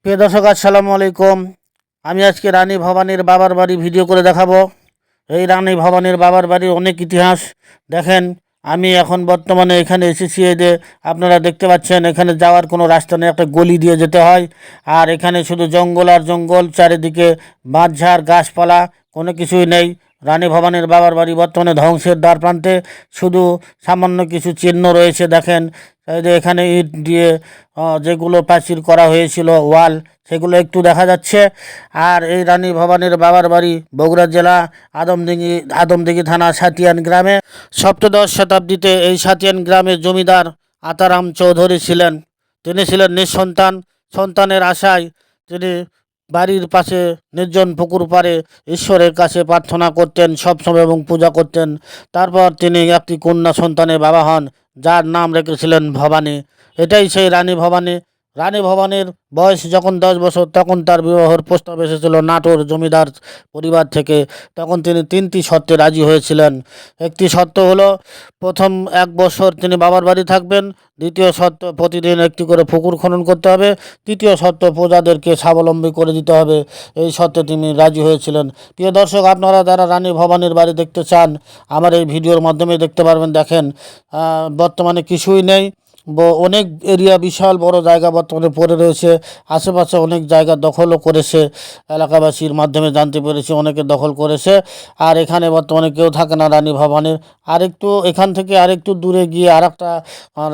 প্রিয় দর্শক, আসসালামু আলাইকুম। আমি আজকে রানী ভবানীর বাবার বাড়ি ভিডিও করে দেখাবো। এই রানী ভবানীর বাবার বাড়ির অনেক ইতিহাস। দেখেন, আমি এখন বর্তমানে এখানে এসেছি। এই যে আপনারা দেখতে পাচ্ছেন, এখানে যাওয়ার কোনো রাস্তা নেই, একটা গলি দিয়ে যেতে হয়। আর এখানে শুধু জঙ্গল আর জঙ্গল, চারিদিকে বাঁশঝাড় গাছপালা, কোনো কিছুই নেই। রানী ভবানীর বাবার বাড়ি বর্তমানে ধ্বংসের দ্বার প্রান্তে। শুধু সামান্য কিছু চিহ্ন রয়েছে। দেখেন, এই যে এখানে ইট দিয়ে যেগুলো প্রাচীর করা হয়েছিল, ওয়াল, সেগুলো একটু দেখা যাচ্ছে। আর এই রানী ভবানীর বাবার বাড়ি বগুড়া জেলা আদমদিঘি থানা সাতিয়ান গ্রামে। সপ্তদশ শতাব্দীতে এই সাতিয়ান গ্রামের জমিদার আতারাম চৌধুরী ছিলেন। তিনি ছিলেন নিঃসন্তান। সন্তানের আশায় তিনি বাড়ির পাশে নির্জন পুকুর পাড়ে ঈশ্বরের কাছে প্রার্থনা করতেন সবসময় এবং পূজা করতেন। তারপর তিনি একটি কন্যা সন্তানের বাবা হন, যার নাম রেখেছিলেন ভবানী। এটাই সেই রানী ভবানী। রানী ভবানীর বয়স যখন 10 বছর, তখন তার বিবাহের প্রস্তাব এসেছিল নাটোর জমিদার পরিবার থেকে। তখন তিনি 3টি শর্তে রাজি হয়েছিলেন। একটি শর্ত হলো, প্রথম 1 বছর তিনি বাবার বাড়ি থাকবেন। দ্বিতীয় শর্ত, প্রতিদিন একটি করে পুকুর খনন করতে হবে। তৃতীয় শর্ত, প্রজাদেরকে স্বাবলম্বী করে দিতে হবে। এই শর্তে তিনি রাজি হয়েছিলেন। প্রিয় দর্শক, আপনারা যারা রানী ভবানীর বাড়ি দেখতে চান, আমার এই ভিডিওর মাধ্যমে দেখতে পারবেন। দেখেন, বর্তমানে কিছুই নেই। অনেক এরিয়া, বিশাল বড় জায়গা বর্তমানে পড়ে রয়েছে। আশেপাশে অনেক জায়গা দখলও করেছে। এলাকাবাসীর মাধ্যমে জানতে পেরেছি অনেকে দখল করেছে। আর এখানে বর্তমানে কেউ থাকে না রানী ভবানীর। আরেকটু এখান থেকে আরেকটু দূরে গিয়ে আরেকটা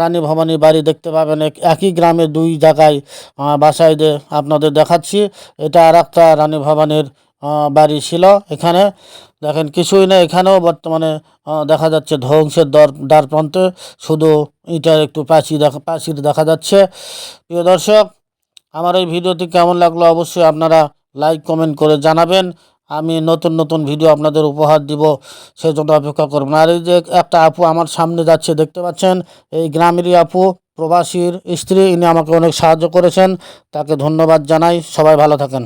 রানী ভবানীর বাড়ি দেখতে পাবেন। একই গ্রামে 2 জায়গায় বাসায় দিয়ে আপনাদের দেখাচ্ছি। এটা আরেকটা রানী ভবানীর বাড়ি ছিল। এখানে দেখেন, কিছুই নেই। এখানেও বর্তমানে দেখা যাচ্ছে ধ্বংসের দ্বার প্রান্তে শুধু ইটার একটু প্রাচীর দেখা যাচ্ছে। প্রিয় দর্শক, আমার এই ভিডিওটি কেমন লাগলো অবশ্যই আপনারা লাইক কমেন্ট করে জানাবেন। আমি নতুন নতুন ভিডিও আপনাদের উপহার দিব, সেজন্য অপেক্ষা করবেন। আর এই যে একটা আপু আমার সামনে যাচ্ছে, দেখতে পাচ্ছেন, এই গ্রামেরই আপু, প্রবাসীর স্ত্রী। ইনি আমাকে অনেক সাহায্য করেছেন, তাকে ধন্যবাদ জানাই। সবাই ভালো থাকেন।